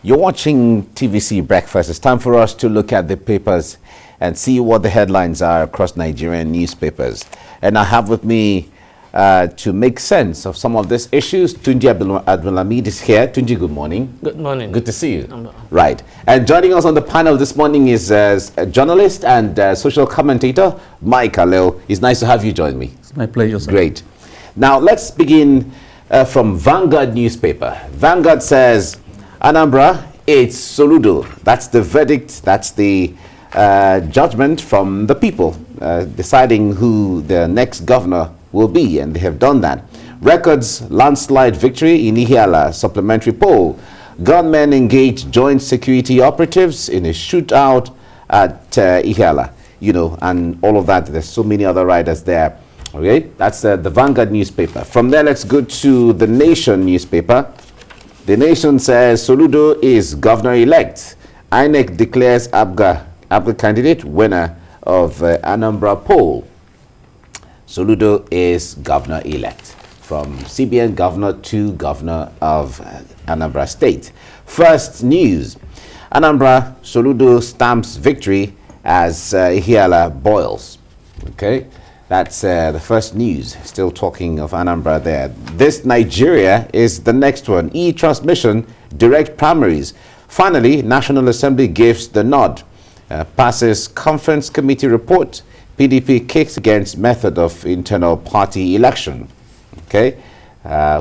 You're watching TVC Breakfast. It's time for us to look at the papers and see what the headlines are across Nigerian newspapers. And I have with me to make sense of some of these issues, Tunji Abdulhammed is here. Tunji, good morning. Good morning. Good to see you. Right. And joining us on the panel this morning is a journalist and social commentator, Mike Alewu. It's nice to have you join me. It's my pleasure, sir. Great. Now, let's begin from Vanguard newspaper. Vanguard says, Anambra, it's Soludo. That's the verdict. That's the judgment from the people deciding who the next governor will be, and they have done that. Records landslide victory in Ihiala supplementary poll. Gunmen engaged joint security operatives in a shootout at Ihiala. You know, and all of that. There's so many other riders there. Okay, that's the Vanguard newspaper. From there, let's go to the Nation newspaper. The Nation says Soludo is governor-elect. INEC declares Abga candidate winner of Anambra poll. Soludo is governor-elect. From CBN governor to governor of Anambra State. First news. Anambra, Soludo stamps victory as Ihiala boils. Okay. That's the first news. Still talking of Anambra there. This Nigeria is the next one. E-transmission, direct primaries. Finally, National Assembly gives the nod. Passes conference committee report. PDP kicks against method of internal party election. Okay.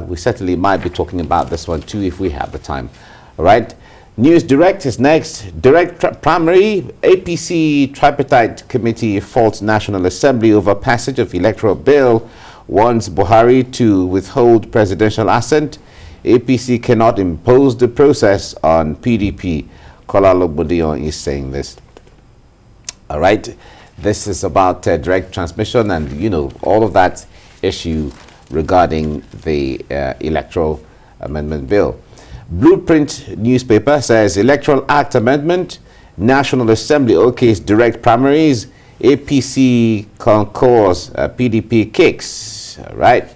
We certainly might be talking about this one too if we have the time. All right. News Direct is next. Direct primary, APC tripartite committee faults National Assembly over passage of electoral bill, wants Buhari to withhold presidential assent. APC cannot impose the process on PDP. Kola Logbodion is saying this. All right. This is about direct transmission and, you know, all of that issue regarding the electoral amendment bill. Blueprint newspaper says Electoral Act amendment, National Assembly okays direct primaries, APC concurs, PDP kicks. All right.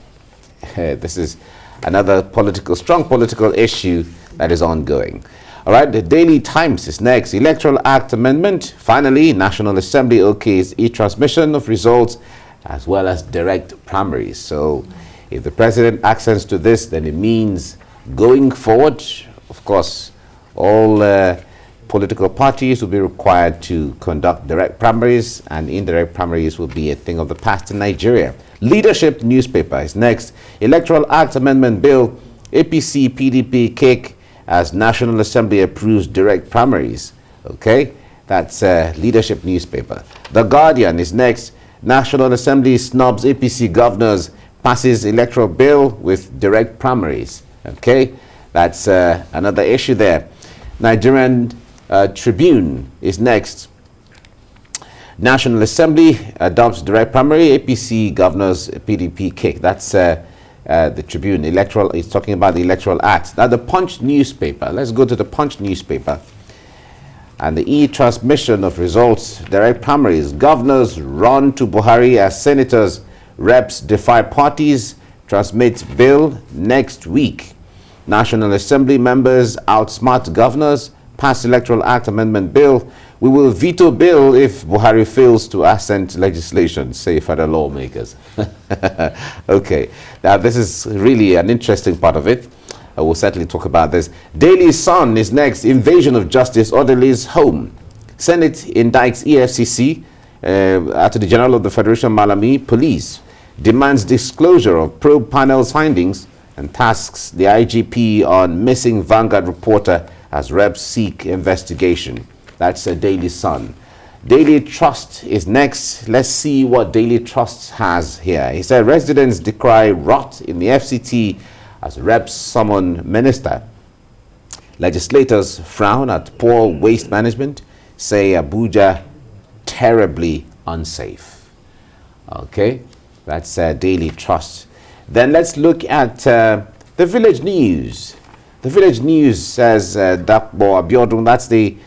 This is another strong political issue that is ongoing. All right. The Daily Times is next. Electoral Act amendment. Finally, National Assembly okays e-transmission of results as well as direct primaries. So if the president accents to this, then it means going forward, of course, all political parties will be required to conduct direct primaries, and indirect primaries will be a thing of the past in Nigeria. Leadership newspaper is next. Electoral Act Amendment Bill, APC PDP kick as National Assembly approves direct primaries. Okay, that's Leadership newspaper. The Guardian is next. National Assembly snubs APC governors, passes electoral bill with direct primaries. Okay, that's another issue there. Nigerian Tribune is next. National Assembly adopts direct primary, APC governors PDP kick. That's the Tribune. Electoral is talking about the Electoral Act. Now the Punch newspaper. Let's go to the Punch newspaper. And the e-transmission of results, direct primaries. Governors run to Buhari as senators. Reps defy parties. Transmit bill next week. National Assembly members outsmart governors. Pass Electoral Act Amendment Bill. We will veto bill if Buhari fails to assent legislation, say federal lawmakers. Okay, now this is really an interesting part of it. We'll certainly talk about this. Daily Sun is next. Invasion of justice orderlies home. Senate indicts EFCC, Attorney General of the Federation Malami, police. Demands disclosure of probe panel's findings and tasks the IGP on missing Vanguard reporter as reps seek investigation. That's a Daily Sun. Daily Trust is next. Let's see what Daily Trust has here. He said residents decry rot in the FCT as reps summon minister. Legislators frown at poor waste management, say Abuja terribly unsafe. Okay. That's Daily Trust. Then let's look at the Village News. The Village News says Dakbo Abiodun, that's the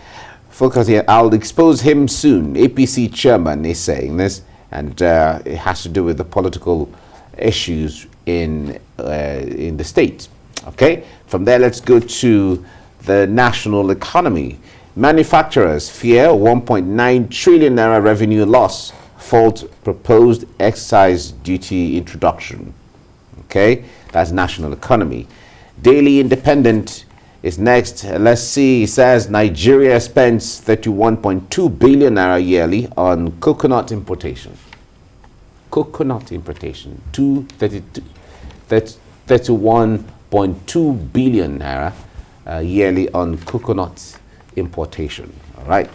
focus here. I'll expose him soon. APC chairman is saying this, and it has to do with the political issues in the state. Okay. From there, let's go to the national economy. Manufacturers fear 1.9 trillion naira revenue loss, fault proposed excise duty introduction. Okay, that's national economy. Daily Independent is next. Let's see. It says Nigeria spends 31.2 billion naira yearly on coconut importation. Coconut importation, 31.2 billion naira yearly on coconut importation. All right.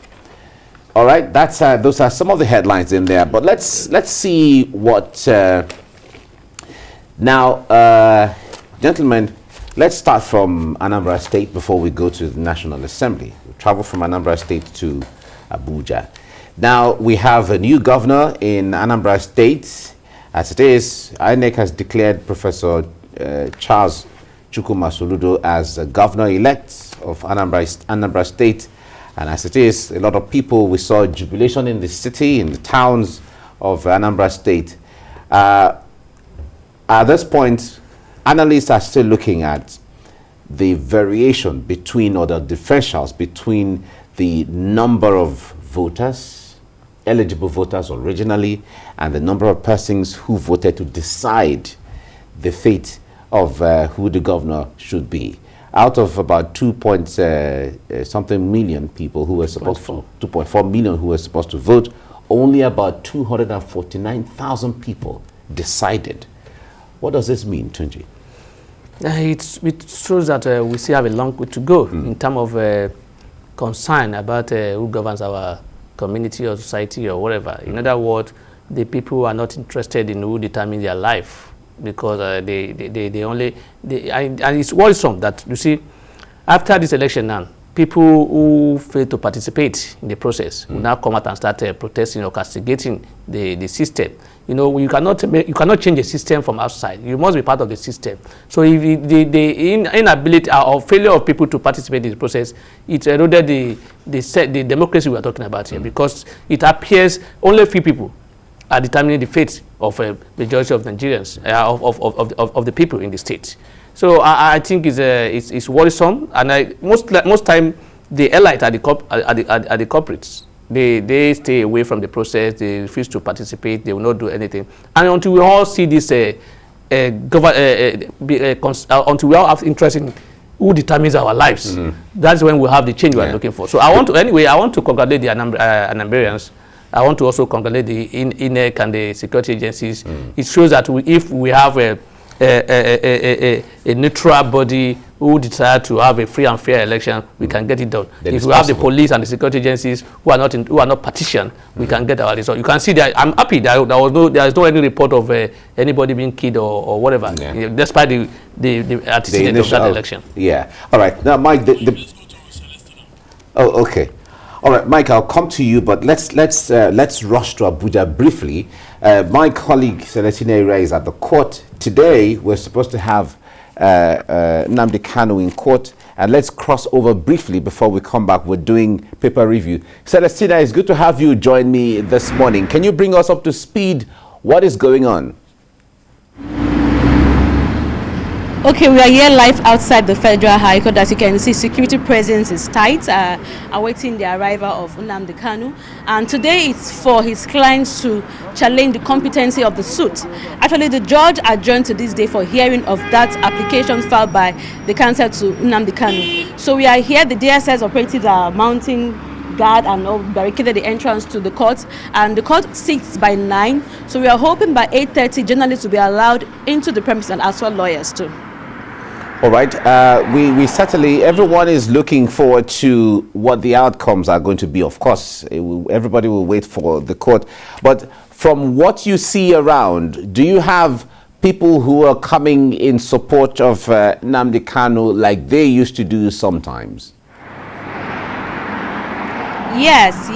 That's those are some of the headlines in there. But let's see what now, gentlemen. Let's start from Anambra State before we go to the National Assembly. We travel from Anambra State to Abuja. Now, we have a new governor in Anambra State. As it is, INEC has declared Professor Charles Chukwuma Soludo as governor-elect of Anambra State. And as it is, a lot of people, we saw jubilation in the city, in the towns of Anambra State. At this point, analysts are still looking at the variation between, or the differentials between the number of voters, eligible voters originally, and the number of persons who voted to decide the fate of who the governor should be. Out of about 2.something million people who were supposed to, 2.4 million who were supposed to vote, only about 249,000 people decided. What does this mean, Tunji? It shows that we still have a long way to go in terms of concern about who governs our community or society or whatever. In other words, the people are not interested in who determines their life, because and it's worrisome that, you see, after this election now, people who fail to participate in the process will now come out and start protesting or castigating the system. You know, you cannot change the system from outside. You must be part of the system. So if the inability or failure of people to participate in the process, it eroded the democracy we are talking about here, because it appears only few people are determining the fate of a majority of Nigerians, of the people in the state. So I think it's worrisome, and most time the elite are the culprits. They stay away from the process. They refuse to participate. They will not do anything. And until we all see this, until we all have interest in who determines our lives, that's when we'll have the change we are looking for. So I want to congratulate the Anambrians. I want to also congratulate the INEC and the security agencies. It shows that if we have a neutral body who decide to have a free and fair election, we can get it done. If we have the police and the security agencies who are not partitioned, we can get our result. You can see that I'm happy that there is no any report of anybody being killed or whatever, despite the antecedent of that election. Yeah. All right. Now, Mike. Oh, okay. All right, Mike, I'll come to you, but let's rush to Abuja briefly. My colleague Celestina Ira is at the court today. We're supposed to have Nnamdi Kanu in court, and let's cross over briefly before we come back. We're doing paper review. Celestina, it's good to have you join me this morning. Can you bring us up to speed? What is going on? Okay, we are here live outside the Federal High Court. As you can see, security presence is tight, awaiting the arrival of Nnamdi Kanu. And today it's for his clients to challenge the competency of the suit. Actually, the judge adjourned to this day for hearing of that application filed by the counsel to Nnamdi Kanu. So we are here. The DSS operatives are mounting guard and barricaded the entrance to the court, and the court sits by 9. So we are hoping by 8:30 journalists will be allowed into the premises, and as well lawyers too. All right, we certainly, everyone is looking forward to what the outcomes are going to be. Of course, everybody will wait for the court. But from what you see around, do you have people who are coming in support of Nnamdi Kanu like they used to do sometimes? Yes.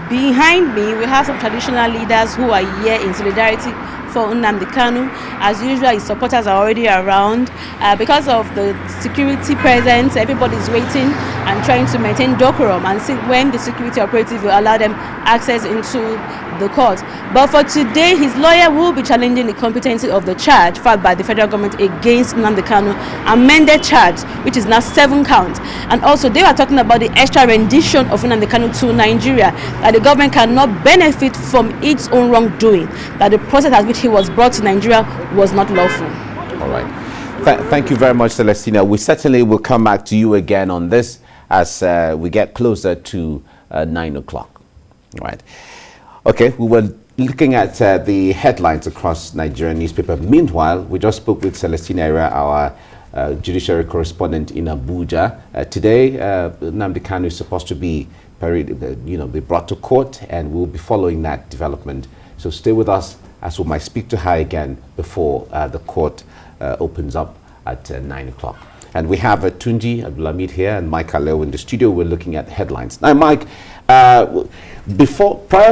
Behind me, we have some traditional leaders who are here in solidarity for Nnamdi Kanu. As usual, his supporters are already around. Because of the security presence, everybody's waiting and trying to maintain decorum and see when the security operative will allow them access into the court. But for today, his lawyer will be challenging the competency of the charge filed by the federal government against Nnamdi Kanu, amended charge, which is now 7 counts. And also, they were talking about the extra rendition of Nnamdi Kanu to Nigeria, that the government cannot benefit from its own wrongdoing, that the process at which he was brought to Nigeria was not lawful. All right. Thank you very much, Celestina. We certainly will come back to you again on this as we get closer to 9 o'clock. Right. Okay, we were looking at the headlines across Nigerian newspaper. Meanwhile, we just spoke with Celestina Era, our judiciary correspondent in Abuja. Today, Nnamdi Kanu is supposed to be be brought to court, and we'll be following that development. So stay with us as we might speak to her again before the court opens up at 9 o'clock. And we have Tunji Abdulhammed here and Mike Alewu in the studio. We're looking at headlines. Now, Mike, prior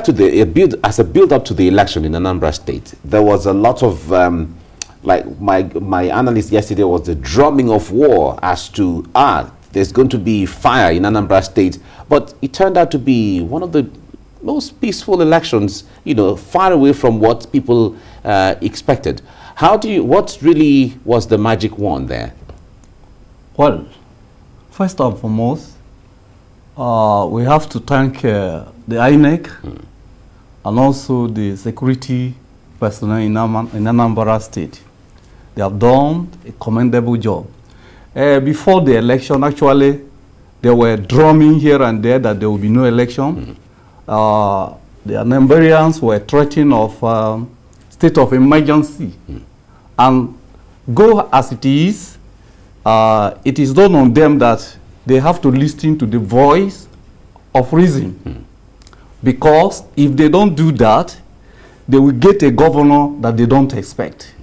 to the build up to the election in Anambra State, there was a lot of like my analyst yesterday was the drumming of war as to there's going to be fire in Anambra State, but it turned out to be one of the most peaceful elections, far away from what people expected. What really was the magic wand there? Well, first and foremost, we have to thank the INEC and also the security personnel in Anambra State. They have done a commendable job. Before the election, actually, they were drumming here and there that there will be no election. The Anambrians were threatening of state of emergency. And go as it is done on them that they have to listen to the voice of reason. Because if they don't do that, they will get a governor that they don't expect.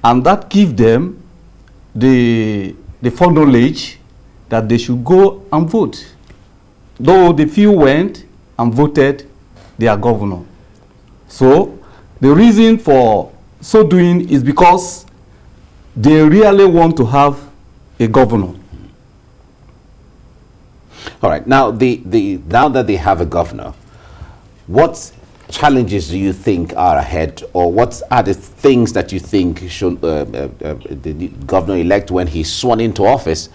And that gives them the foreknowledge that they should go and vote. Though the few went and voted their governor. So the reason for so doing is because they really want to have a governor. All right. Now, now that they have a governor, what challenges do you think are ahead, or what are the things that you think should the governor-elect, when he's sworn into office,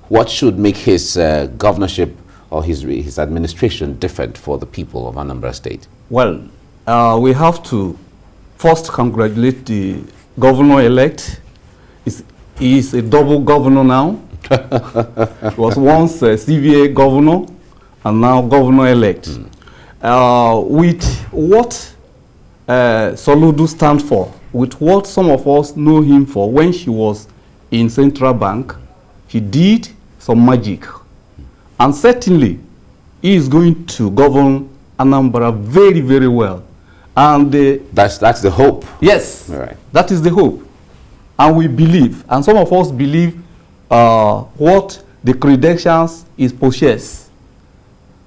what should make his governorship or his administration different for the people of Anambra State? Well, we have to first congratulate the governor-elect. He is a double governor now. He was once a CVA governor and now governor-elect. With what Soludo stands for, with what some of us know him for, when she was in Central Bank, he did some magic. And certainly, he is going to govern Anambra very, very well. And that's the hope. Yes, all right. That is the hope. And we believe, and some of us believe what the credentials is possessed.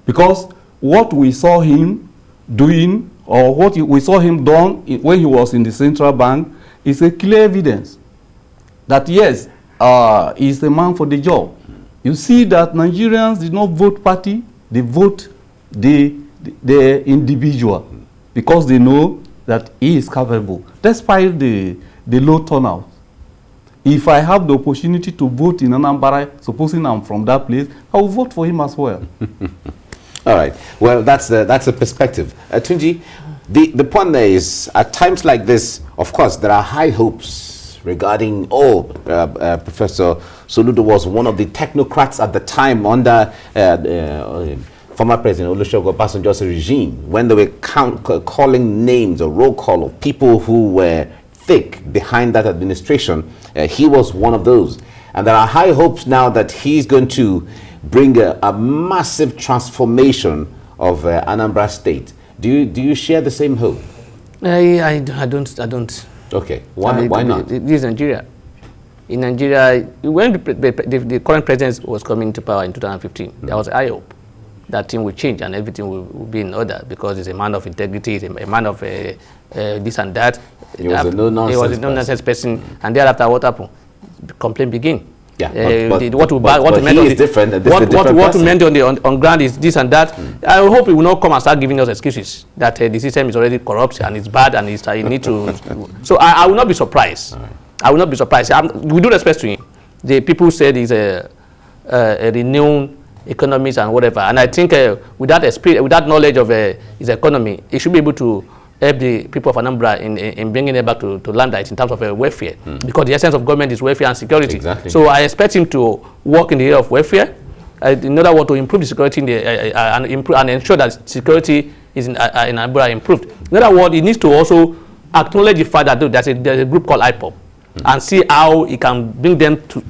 Because what we saw him doing, or what we saw him done when he was in the Central Bank, is a clear evidence that yes, he is the man for the job. You see that Nigerians did not vote party, they vote the individual, because they know that he is capable, despite the low turnout. If I have the opportunity to vote in Anambra, supposing I'm from that place, I will vote for him as well. All right. Well, that's a perspective. Tunji, the point there is, at times like this, of course, there are high hopes regarding, Professor Soludo was one of the technocrats at the time under former President Olusegun Obasanjo's regime, when they were calling names or roll call of people who were thick behind that administration. He was one of those. And there are high hopes now that he's going to bring a massive transformation of Anambra State. Do you share the same hope? I don't. Okay. Why not? This is Nigeria. In Nigeria, when the current president was coming to power in 2015, there was high hope that thing will change and everything will be in order, because he's a man of integrity, he's a man of this and that. He was a no-nonsense person. And thereafter, what happened? Complaint began. Yeah, what he is different. And what we meant on ground is this and that. I hope he will not come and start giving us excuses that the system is already corrupt and it's bad and it need to. So I will not be surprised. Right. I will not be surprised. With due respect to him, the people said he's a renowned economist and whatever. And I think with that experience, with that knowledge of his economy, he should be able to help the people of Anambra in bringing it back to land right in terms of welfare. Because the essence of government is welfare and security. Exactly. So I expect him to work in the area of welfare in order to improve the security and ensure that security is in Anambra improved. In other words, he needs to also acknowledge the fact that there's a group called IPOB and see how he can bring them to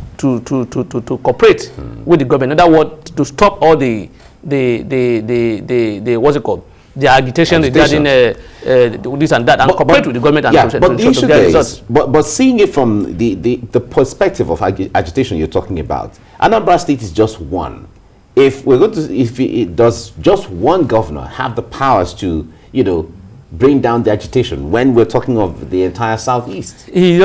cooperate with the government. In other words, to stop all the what's it called? The agitation regarding this and that, and cooperate with the government. But the issue is, but seeing it from the perspective of agitation you're talking about, Anambra State is just one. If it does just one governor have the powers to, bring down the agitation when we're talking of the entire southeast? He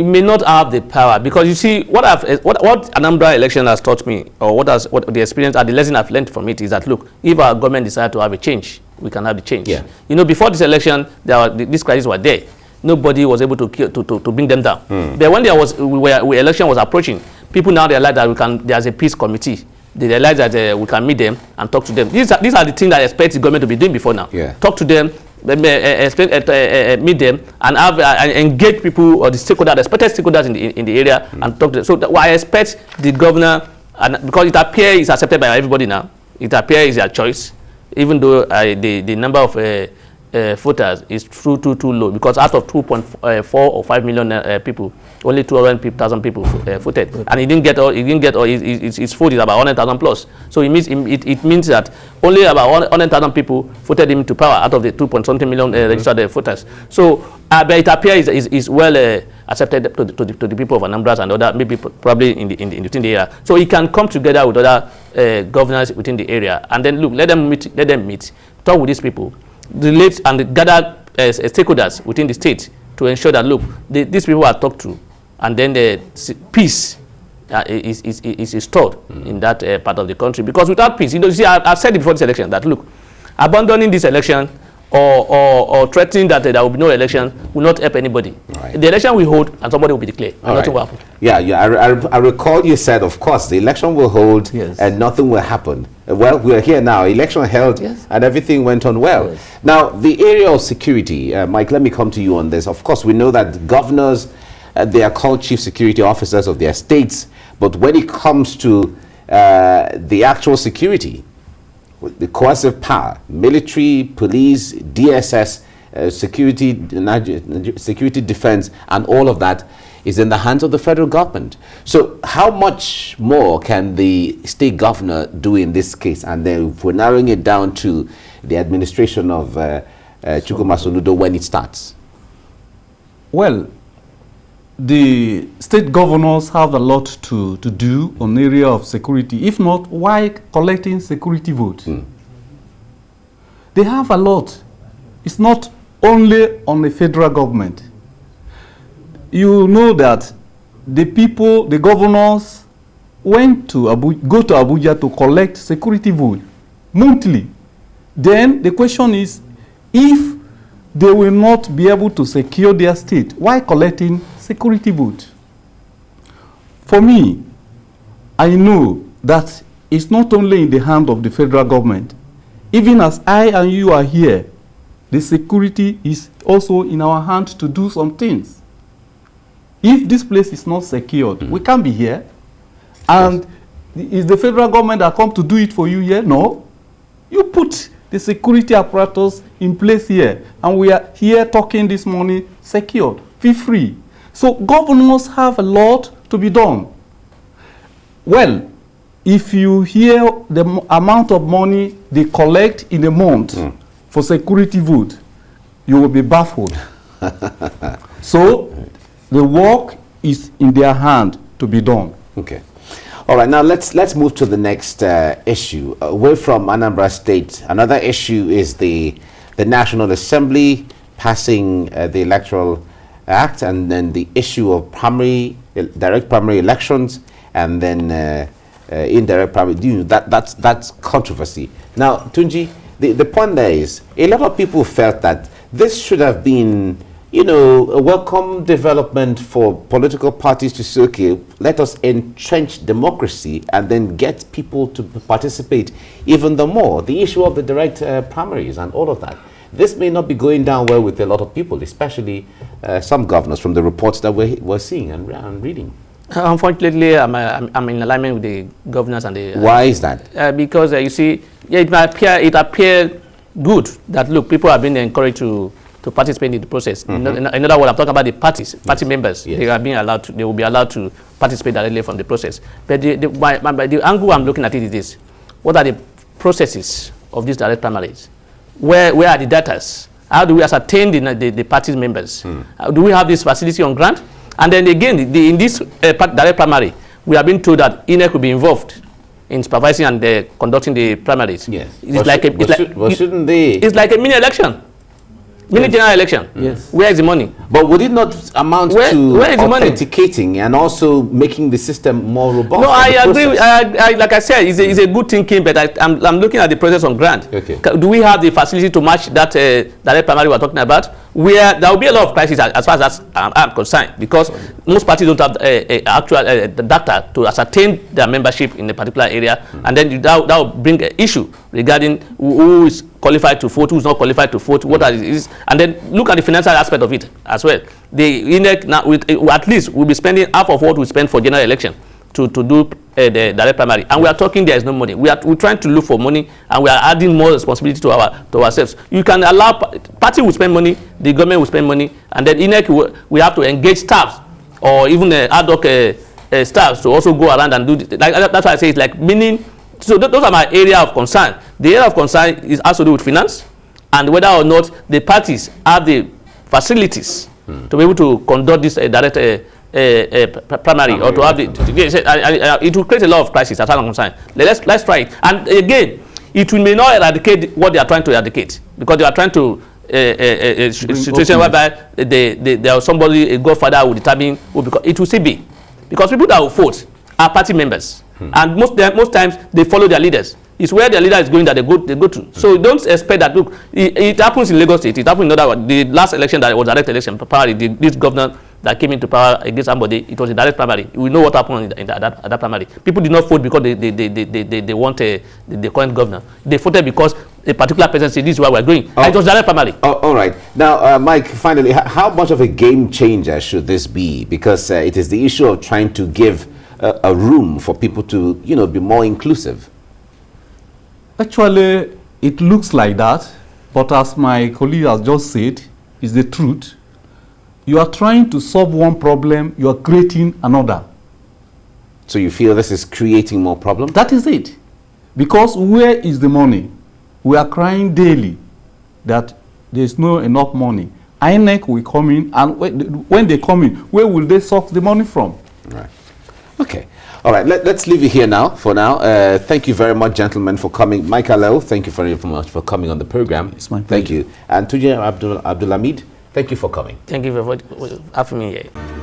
may not have the power, because you see what Anambra election has taught me, or what the experience and the lesson I've learned from it is that, look, if our government decide to have a change, we can have the change. Yeah. Before this election, these crises were there. Nobody was able to bring them down. But when election was approaching, people now realize that there's a peace committee. They realize that we can meet them and talk to them. These are the things that I expect the government to be doing before now. Yeah. Talk to them, meet them, and have engage people or the stakeholders, respected stakeholders in the area, and talk to them. So I expect the governor, and because it appears it's accepted by everybody now, it appears it's their choice, even though the number of voters is too low, because out of 2.4 or 5 million people, only 200,000 people voted, and he didn't get all. His vote is about 100,000 plus. So it means that only about 100,000 people voted him to power out of the 2.something million registered voters. So, but it appears is well accepted to the people of Anambra and other, maybe probably within the area. So he can come together with other governors within the area, and then look, let them meet, talk with these people, relate and gather stakeholders within the state to ensure that, look, these people are talked to, and then the peace is restored in that part of the country. Because without peace, you see, I've said it before this election that, look, abandoning this election or threatening that there will be no election will not help anybody. Right. The election will hold and somebody will be declared, and nothing will happen. Yeah, I recall you said, of course, the election will hold, yes, and nothing will happen. Well, we are here now. Election held, yes, and everything went on well. Yes. Now, the area of security, Mike, let me come to you on this. Of course, we know that governors, they are called chief security officers of their states, but when it comes to the actual security, the coercive power, military, police, DSS, security defense, and all of that is in the hands of the federal government. So how much more can the state governor do in this case? And then if we're narrowing it down to the administration of Chukwuma Soludo when it starts? Well, the state governors have a lot to do on the area of security. If not, why collecting security votes? They have a lot. It's not only on the federal government. You know that the people, the governors, went to go to Abuja to collect security vote monthly. Then the question is, if they will not be able to secure their state, why collecting security vote? For me, I know that it's not only in the hand of the federal government. Even as I and you are here, the security is also in our hands to do some things. If this place is not secured, we can't be here. And yes, is the federal government that come to do it for you here? No. You put the security apparatus in place here, and we are here talking this morning secured, feel free. So governors have a lot to be done. Well, if you hear the amount of money they collect in a month for security vote, you will be baffled. So the work is in their hand to be done. Okay. All right, now let's move to the next issue. Away from Anambra State, another issue is the National Assembly passing the Electoral Act, and then the issue of direct primary elections, and then indirect primary. That's controversy. Now, Tunji, the point there is, a lot of people felt that this should have been, a welcome development for political parties to say, okay, let us entrench democracy and then get people to participate even the more. The issue of the direct primaries and all of that. This may not be going down well with a lot of people, especially some governors from the reports that we're seeing and reading. Unfortunately, I'm in alignment with the governors and the... Why is that? Because you see, it appears good that, look, people are being encouraged to participate in the process. In other words, I'm talking about the party members. Yes. They will be allowed to participate directly from the process. But the angle I'm looking at it is this: what are the processes of these direct primaries? Where are the data? How do we ascertain the party members? Do we have this facility on ground? And then again, in this direct primary, we have been told that INEC will be involved in supervising and conducting the primaries. Yes. Shouldn't they? It's like a mini election. Mini general election. Yes. Where is the money? But would it not amount to authenticating and also making the system more robust? No, I agree. Like I said, it's a good thinking, but I'm looking at the process on ground. Okay. Do we have the facility to match that direct primary we're talking about? Where there will be a lot of crises as far as I'm concerned, because most parties don't have actual data to ascertain their membership in a particular area, and then that will bring an issue regarding who is qualified to vote, who is not qualified to vote, what are these, and then look at the financial aspect of it as well. The INEC now, at least, will be spending half of what we spend for general election to do the direct primary, and we are talking there is no money. We're trying to look for money, and we are adding more responsibility to ourselves. You can allow party will spend money, the government will spend money, and then INEC we have to engage staffs or even ad hoc staffs to also go around and do that's why I say it's like meaning. So those are my area of concern. The area of concern is also to do with finance and whether or not the parties have the facilities to be able to conduct this direct primary or to have it will create a lot of crisis as far as I'm concerned. Let's try it. And again, it may not eradicate what they are trying to eradicate, because they are trying to a situation whereby there is somebody, a godfather who will determine who, because it will still be, because people that will vote are party members, and most times they follow their leaders. It's where their leader is going that they go to. So don't expect that. Look, it happens in Lagos State. It happened in other. The last election that was direct election primary, this governor that came into power against somebody, it was a direct primary. We know what happened at that primary. People did not vote because they want the current governor. They voted because a particular person said this is where we're going. And it was direct primary. All right. Now, Mike, finally, how much of a game changer should this be? Because it is the issue of trying to give a room for people to, be more inclusive. Actually, it looks like that, but as my colleague has just said, is the truth. You are trying to solve one problem, you are creating another. So you feel this is creating more problems? That is it. Because where is the money? We are crying daily that there is no enough money. INEC will come in, and when they come in, where will they suck the money from? Right. Okay. All right, let's leave it here now, for now. Thank you very much, gentlemen, for coming. Mike Alewu, thank you very much for coming on the program. It's my pleasure. Thank you. And Tunji Abdulhammed, thank you for coming. Thank you for having me here.